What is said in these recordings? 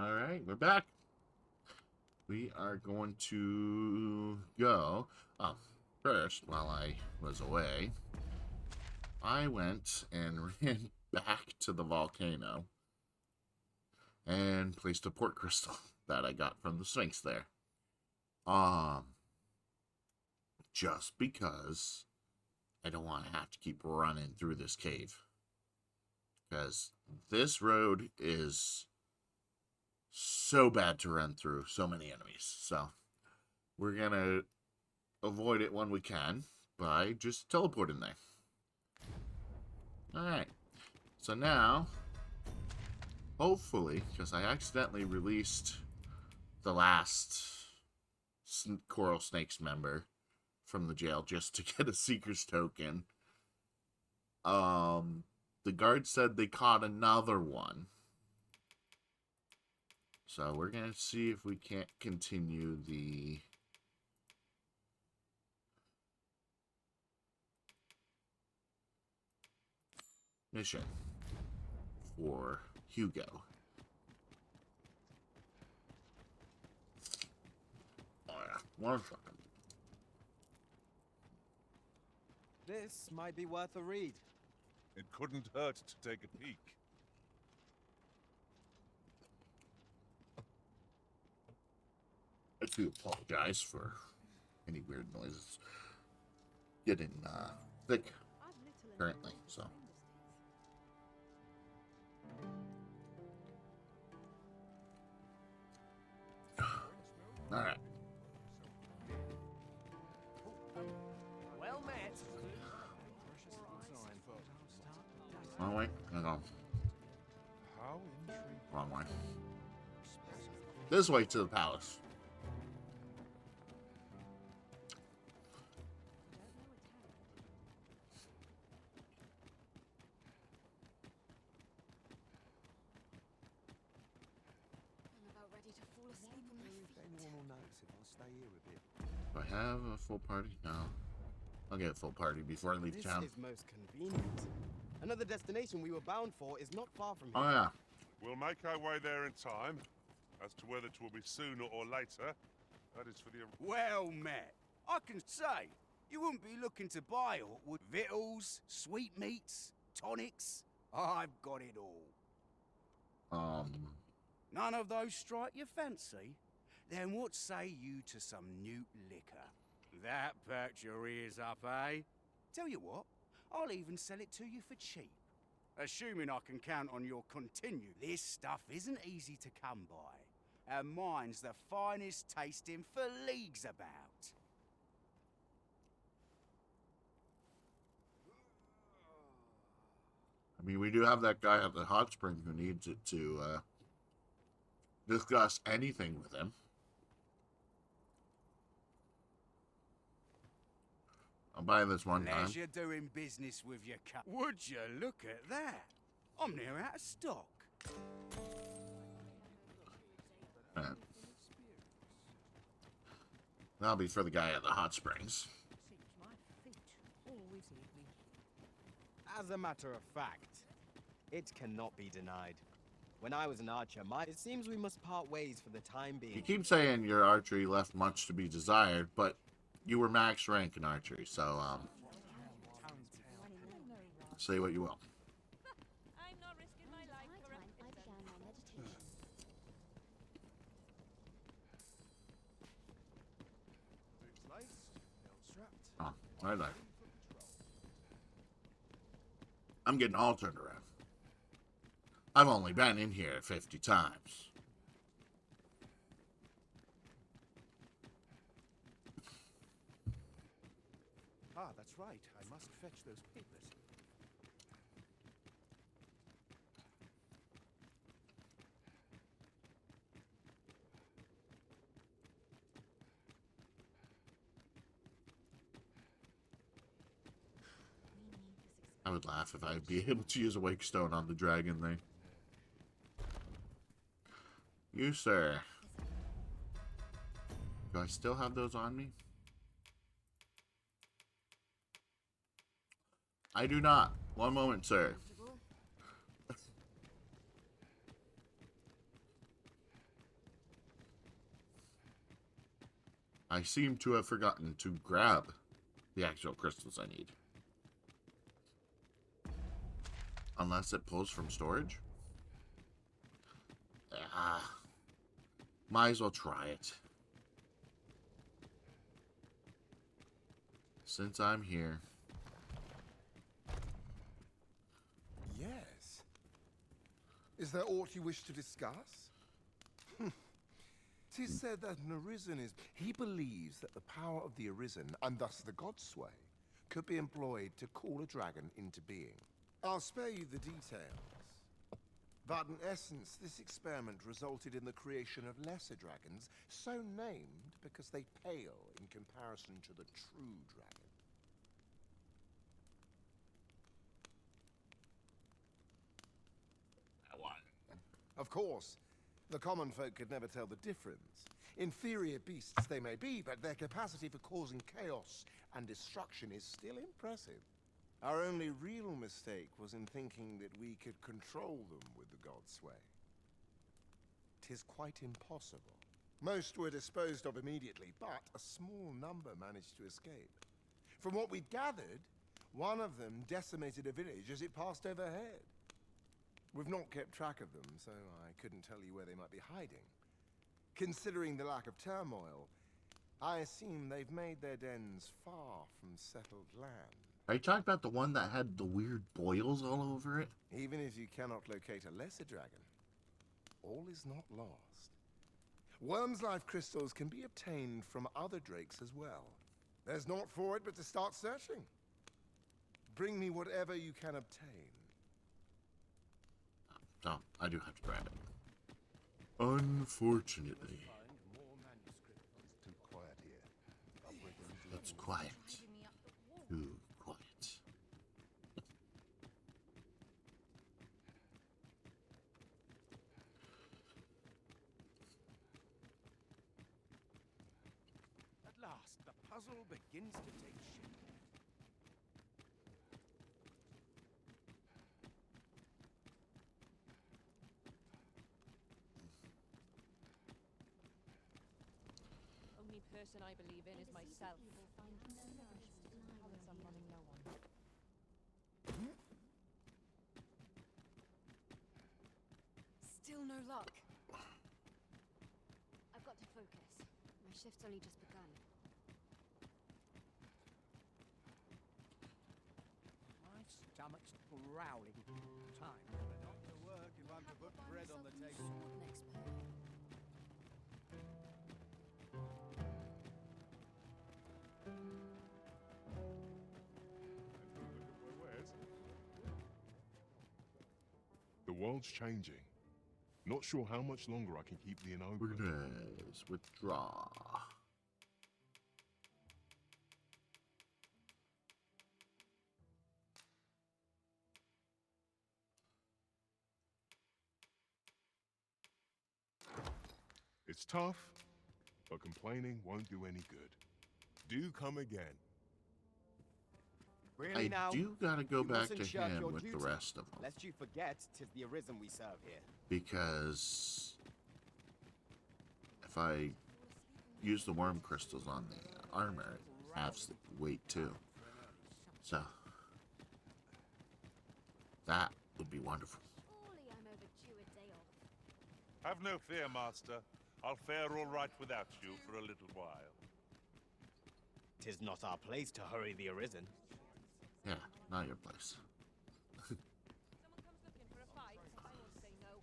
Alright, we're back. We are going to go. Oh, first, while I was away, I went and ran back to the volcano and placed a port crystal that I got from the Sphinx there. Just because I don't want to have to keep running through this cave. Because this road is so bad to run through, so many enemies. So we're going to avoid it when we can by just teleporting there. Alright. So now, hopefully, because I accidentally released the last Coral Snakes member from the jail just to get a Seeker's token. The guard said they caught another one. So we're going to see if we can't continue the mission for Hugo. Oh yeah, 1 second. This might be worth a read. It couldn't hurt to take a peek. I do apologize for any weird noises. Getting thick currently, so. Alright. Well met. Wrong way? Hang on. How intriguing. Wrong way. This way to the palace. I'm about ready to fall asleep on my feet. Anyone will notice if I stay here a bit. Do I have a full party? No. I'll get a full party before I leave This town. is most convenient. Another destination we were bound for is not far from Oh, here. yeah. We'll make our way there in time. As to whether it will be sooner or later, that is for the... Well met. I can say, you wouldn't be looking to buy aught, would victuals, sweetmeats, tonics? I've got it all. None of those strike your fancy? Then what say you to some new liquor? That perked your ears up, eh? Tell you what, I'll even sell it to you for cheap. Assuming I can count on your continue. This stuff isn't easy to come by, and mine's the finest tasting for leagues about. I mean, we do have that guy at the hot spring who needs it to discuss anything with him. I'll buy this one time. Pleasure doing business with your cut. Would you look at that? I'm near out of stock. Right. That'll be for the guy at the hot springs. As a matter of fact, it cannot be denied. When I was an archer, it seems we must part ways for the time being. You keep saying your archery left much to be desired, but you were max rank in archery, so say what you will. I'm not risking my life for a I began my meditation. Oh, right there. I'm getting all turned around. I've only been in here 50 times. Ah, that's right. I must fetch those papers. I would laugh if I'd be able to use a wake stone on the dragon thing. You, sir. Do I still have those on me? I do not. One moment, sir. I seem to have forgotten to grab the actual crystals I need. Unless it pulls from storage. Ah, might as well try it. Since I'm here. Yes. Is there aught you wish to discuss? 'Tis said that an Arisen is... He believes that the power of the Arisen, and thus the god sway, could be employed to call a dragon into being. I'll spare you the details. But in essence, this experiment resulted in the creation of lesser dragons, so named because they pale in comparison to the true dragon. Of course, the common folk could never tell the difference. Inferior beasts they may be, but their capacity for causing chaos and destruction is still impressive. Our only real mistake was in thinking that we could control them with the god sway. 'Tis quite impossible. Most were disposed of immediately, but a small number managed to escape. From what we'd gathered, one of them decimated a village as it passed overhead. We've not kept track of them, so I couldn't tell you where they might be hiding. Considering the lack of turmoil, I assume they've made their dens far from settled land. Are you talking about the one that had the weird boils all over it? Even if you cannot locate a lesser dragon, all is not lost. Worm's life crystals can be obtained from other drakes as well. There's naught for it but to start searching. Bring me whatever you can obtain. So, I do have to grab it. Unfortunately. It's too quiet here. It's quiet. Too quiet. At last, the puzzle begins to take shape. Only person I believe in is myself. Unless I'm running no one. Still no luck. I've got to focus. My shift's only just begun. My stomach's growling. Time for the doctor to work if I'm to put bread on the table. Sword an expert. The world's changing. Not sure how much longer I can keep the inn open. Organize. Withdraw. It's tough, but complaining won't do any good. Do come again. Really I now? do gotta go You back mustn't to shirk him your with the duty, rest of them. Lest you forget, 'tis the Arisen we serve here. Because if I use the worm crystals on the armor, it halves the weight too. So that would be wonderful. Surely I'm overdue a day off. Have no fear, Master. I'll fare all right without you for a little while. 'Tis not our place to hurry the Arisen. Yeah, not your place. Someone comes looking for a fight, I won't say no.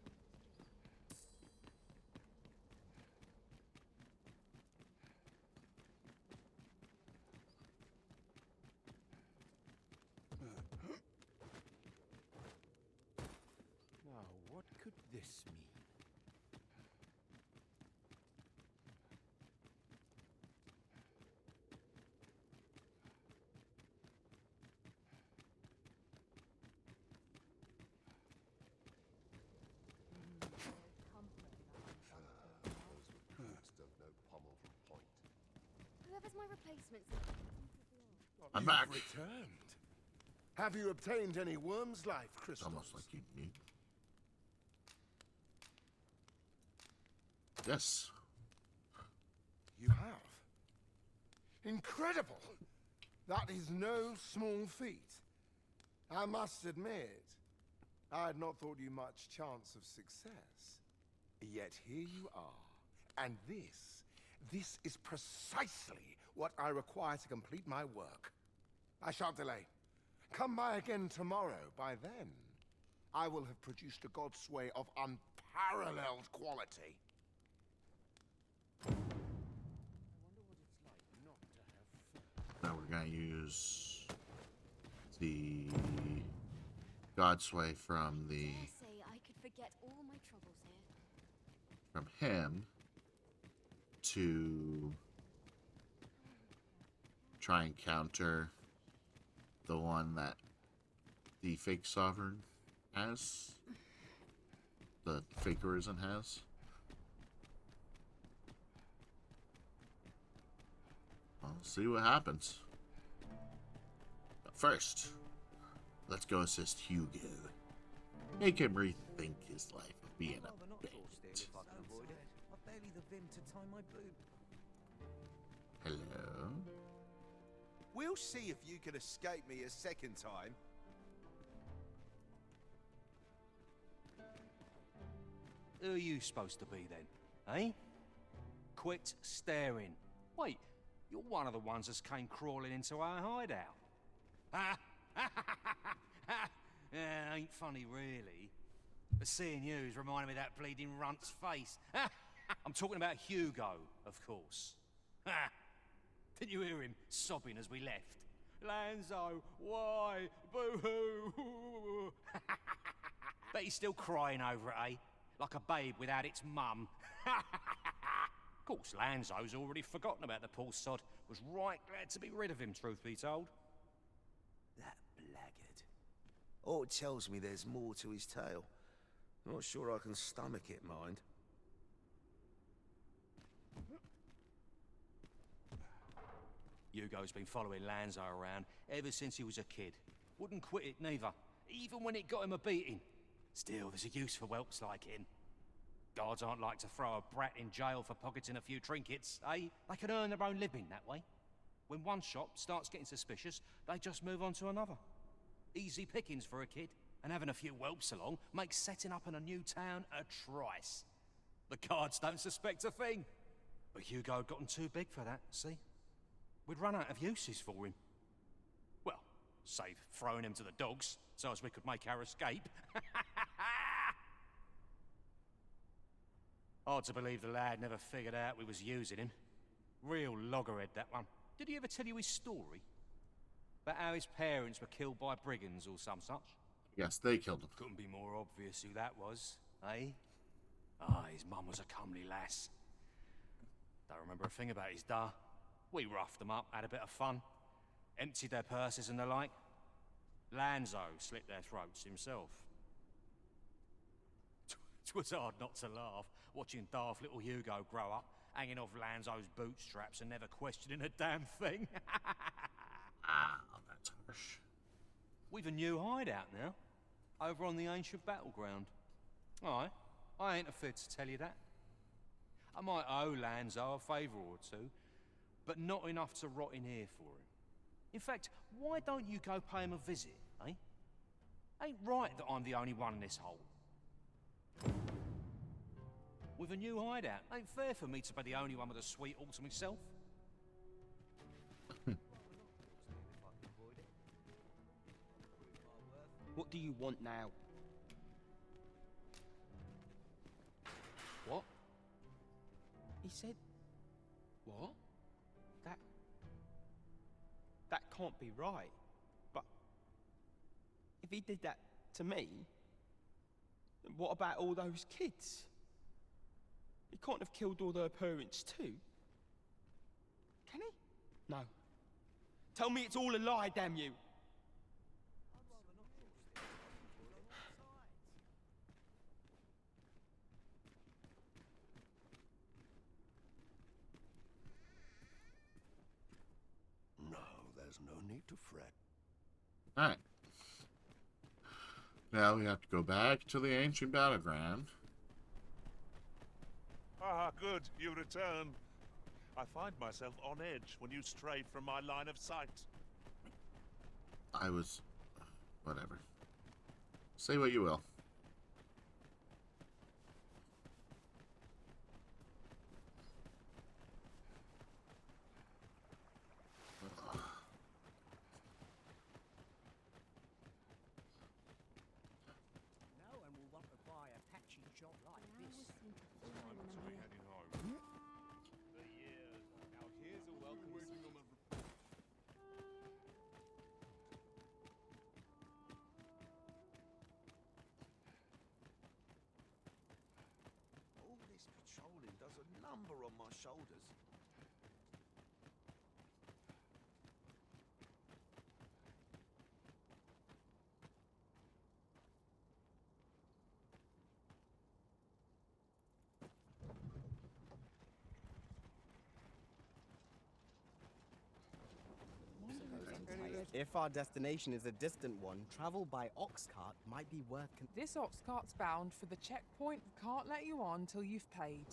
Now, what could this mean? Whoever's my replacement. I'm You've back. returned. Have you obtained any worm's life It's crystals? almost like you need. Yes. You have. Incredible! That is no small feat. I must admit, I had not thought you much chance of success. Yet here you are. And this is precisely what I require to complete my work. I shan't delay. Come by again tomorrow. By then, I will have produced a godsway of unparalleled quality. Now we're gonna use the Godsway from the Dare say I could forget all my troubles here. from him to try and counter the one that the fake sovereign has, the fake arisen has. We'll see what happens. But first, let's go assist Hugo. Make him rethink his life of being a bandit. I've barely the vim to tie my boot. Hello? We'll see if you can escape me a second time. Who are you supposed to be then, eh? Quit staring. Wait, you're one of the ones that came crawling into our hideout. Ha! Yeah, ain't funny really. But seeing you's reminding me of that bleeding runt's face. I'm talking about Hugo, of course. Ha! Didn't you hear him sobbing as we left? Lanzo, why? Boo-hoo! Bet he's still crying over it, eh? Like a babe without its mum. Of course, Lanzo's already forgotten about the poor sod. Was right glad to be rid of him, truth be told. That blackguard. Oh, it tells me there's more to his tale. Not sure I can stomach it, mind. Hugo's been following Lanzo around ever since he was a kid. Wouldn't quit it neither, even when it got him a beating. Still, there's a use for whelps like him. Guards aren't like to throw a brat in jail for pocketing a few trinkets, eh? They can earn their own living that way. When one shop starts getting suspicious, they just move on to another. Easy pickings for a kid, and having a few whelps along makes setting up in a new town a trice. The guards don't suspect a thing. But Hugo had gotten too big for that, see? We'd run out of uses for him. Well, save throwing him to the dogs, so as we could make our escape. Hard to believe the lad never figured out we was using him. Real loggerhead, that one. Did he ever tell you his story? About how his parents were killed by brigands or some such? Yes, they killed him. Couldn't be more obvious who that was, eh? Ah, his mum was a comely lass. Don't remember a thing about his da. We roughed them up, had a bit of fun. Emptied their purses and the like. Lanzo slit their throats himself. 'Twas hard not to laugh, watching daft little Hugo grow up, hanging off Lanzo's bootstraps and never questioning a damn thing. Ah, that's harsh. We've a new hideout now, over on the ancient battleground. Aye, I ain't afraid to tell you that. I might owe Lanzo a favour or two, but not enough to rot in here for him. In fact, why don't you go pay him a visit, eh? Ain't right that I'm the only one in this hole. With a new hideout, ain't fair for me to be the only one with a sweet all to myself. What do you want now? What? He said... What? That can't be right. But... if he did that to me... then what about all those kids? He can't have killed all their parents too. Can he? No. Tell me it's all a lie, damn you! No, there's no need to fret. Alright. Now we have to go back to the ancient battleground. Ah, good, you return. I find myself on edge when you stray from my line of sight. I was... whatever. Say what you will. No one will want to buy a patchy job like this. All this patrolling does a number on my shoulders. If our destination is a distant one, travel by ox cart might be worth... This ox cart's bound for the checkpoint. Can't let you on till you've paid.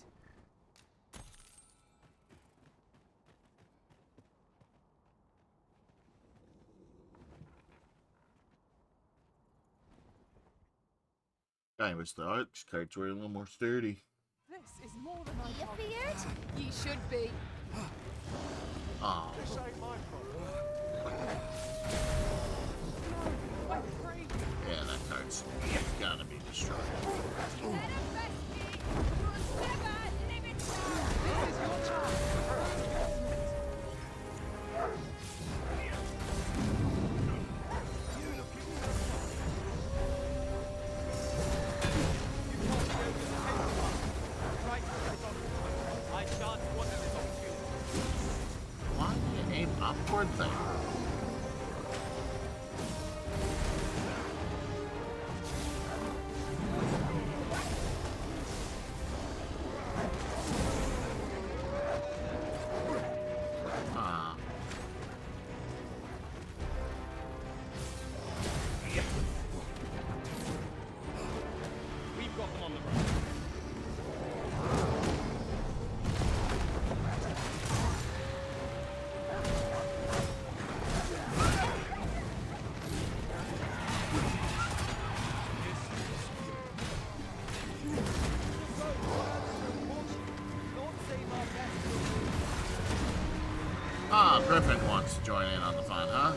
I wish the ox carts were a little more sturdy. This is more than I You bargained feared? for. You should be. Oh, This ain't my problem. No, I'm afraid. yeah, that cart's gotta be destroyed. Let him best be. You'll never live it down. This is your chance. I shan't want this opportunity. Why do you aim upward thing? Ah. We've got them on the run. Ah, Griffin wants to join in on the fun, huh?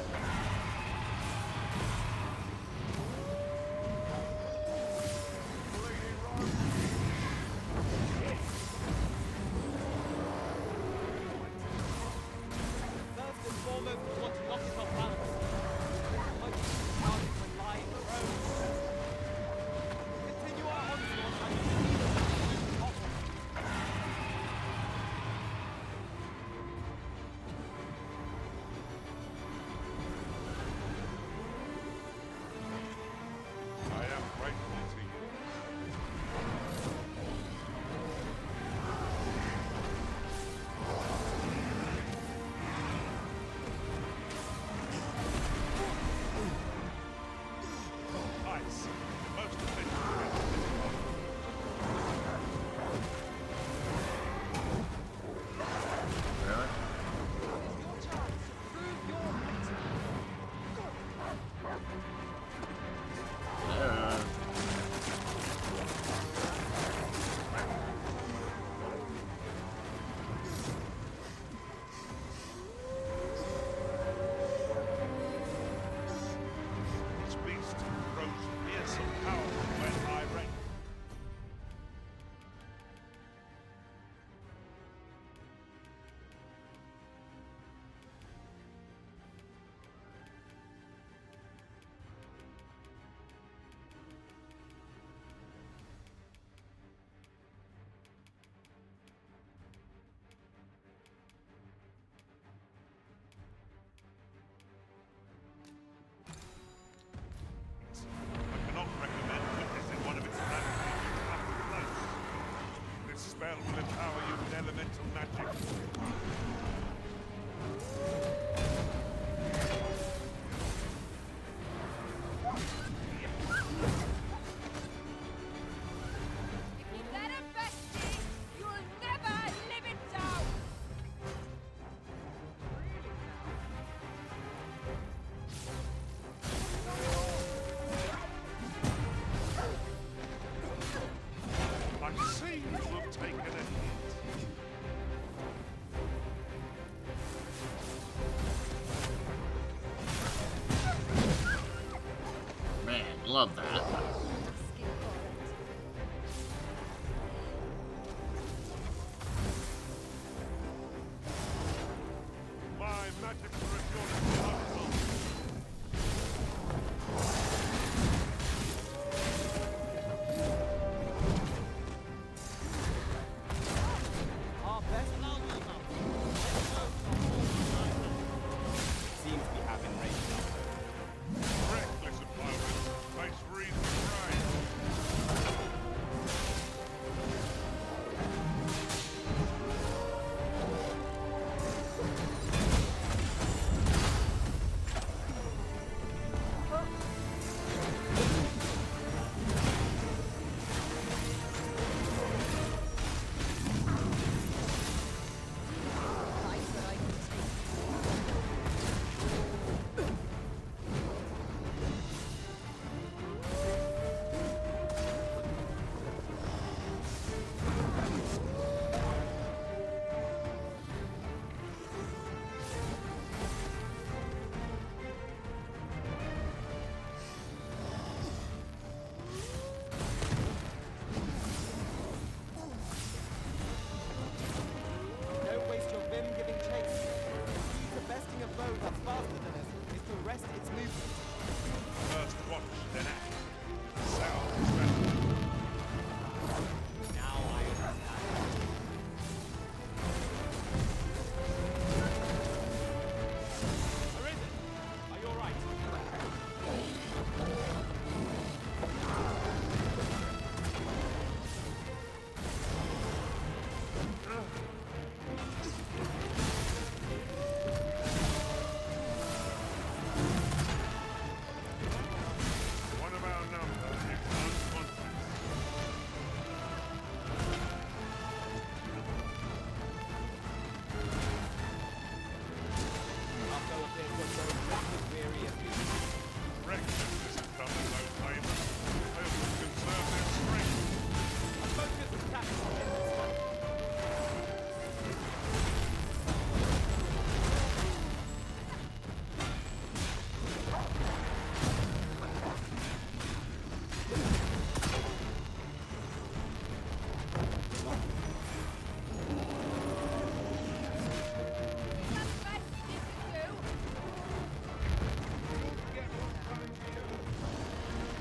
First and foremost, we want to knock it off balance. Like target when lying prone. Continue our onslaught and you can either off. I am grateful to you. Ice. Most efficient. Really? Your chance to prove your victory. Yeah. This beast grows fierce and powerful when irate. I cannot recommend witnessing one of its rampages up close. This spell will empower you with elemental magic. If you let him best be, you'll never live it down. love that. My magic curriculum is helpful. Our best seems to be having rain. Reckless opponents makes reason brave. Don't waste your vim giving chase. The besting a foe that's faster than us is to arrest its movement. First watch, then act. Sound is better. Now I understand. Arisen, are you alright? One of our number is unconscious. Our foe appears to have grown just as weary as we. Recklessness has done them no favours. They often conserve their strength. A focused attack on this one.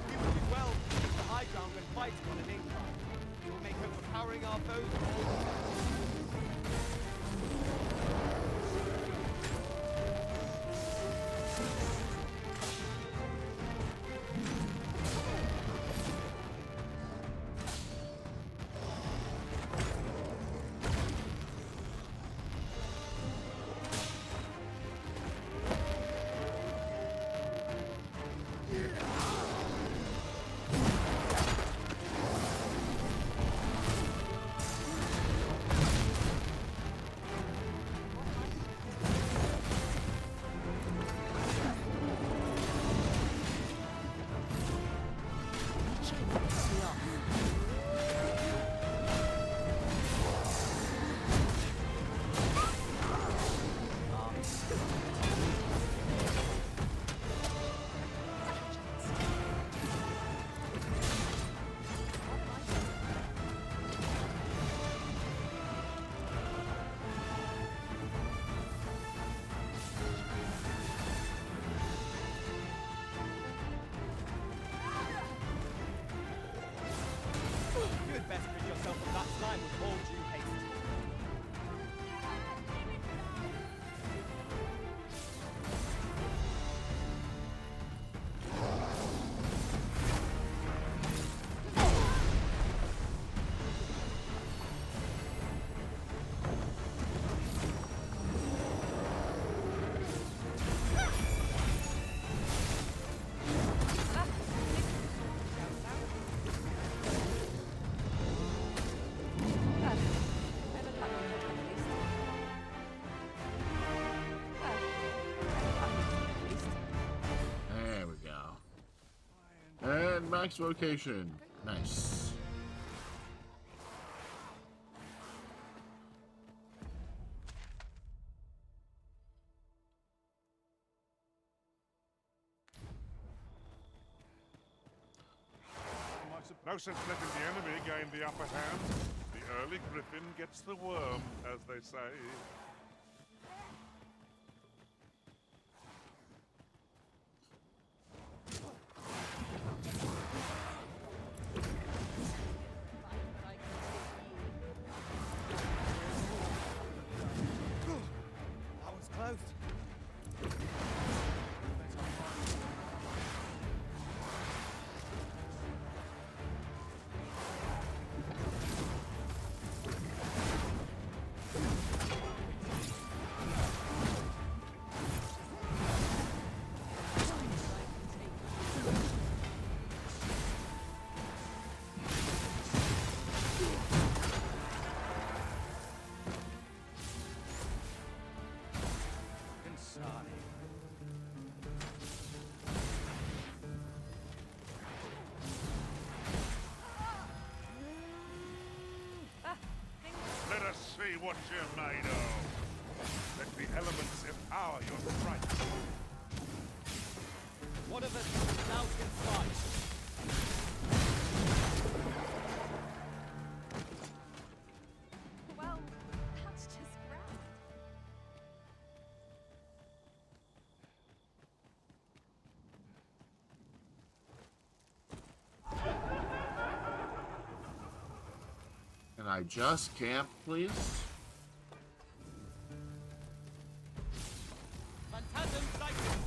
We will do well to keep the high ground when fighting on an incline. It will make overpowering our foes all You had best rid yourself of that slime with all due haste. There we go. And max vocation. Nice. No sense letting the enemy gain the upper hand. The early griffin gets the worm, as they say. That was close. Let us see what you're made of. Let the elements empower your strikes. One of us now can fight. Well, that's just grand. Can I just camp, please? Phantasm sighted.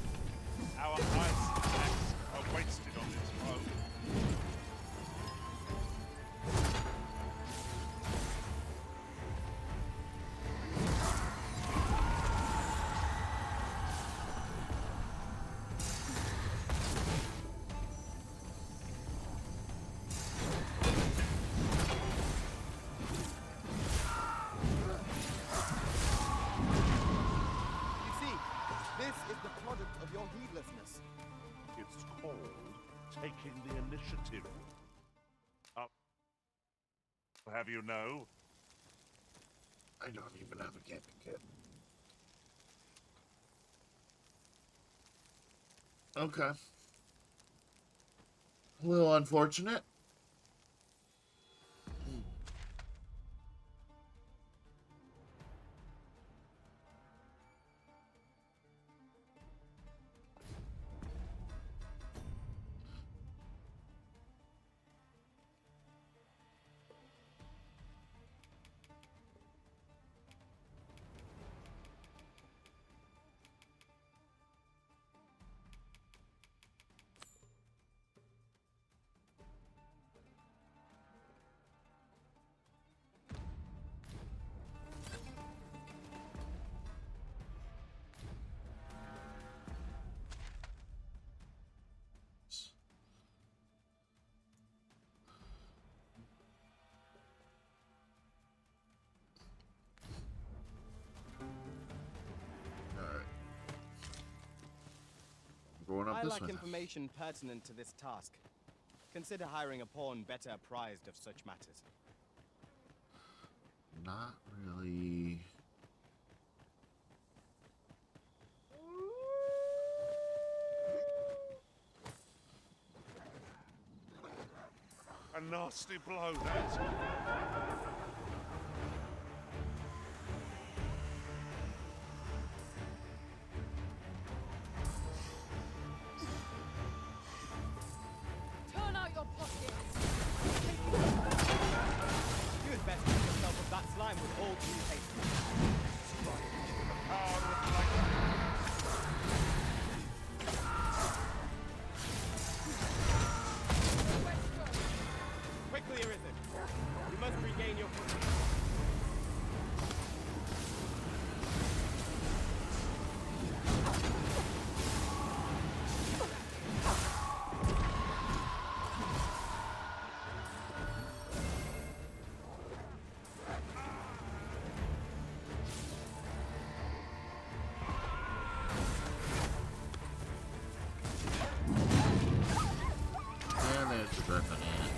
Our ice attacks are wasted on this foe. You see, this is the product of your heedlessness. It's called taking the initiative. Up. Have you know? I don't even have a camping kit. Okay. A little unfortunate. Going up I this lack way. information pertinent to this task. Consider hiring a pawn better apprised of such matters. Not really. A nasty blow, that. Turn out your pockets. You had best rid yourself of that slime with all due haste. Power of lightning. Quickly, Arisen. You must regain your footing. And there's the griffin ant.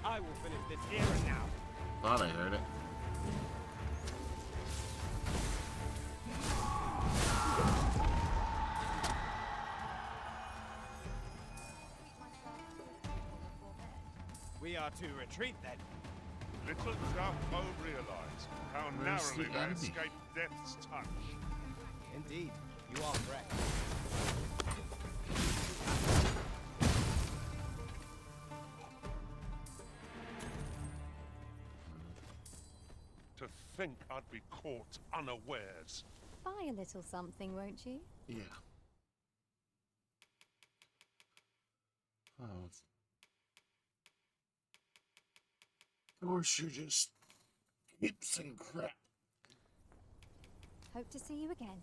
I will finish this here and now. Thought I heard it. We are to retreat then. Little Jumbo realized how Where's the narrowly they enemy? escaped death's touch. Indeed, you are correct. To think I'd be caught unawares. Buy a little something, won't you? Yeah. Oh. Or she just keeps and crap. Hope to see you again.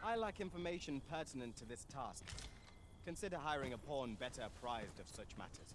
I lack information pertinent to this task. Consider hiring a pawn better apprised of such matters.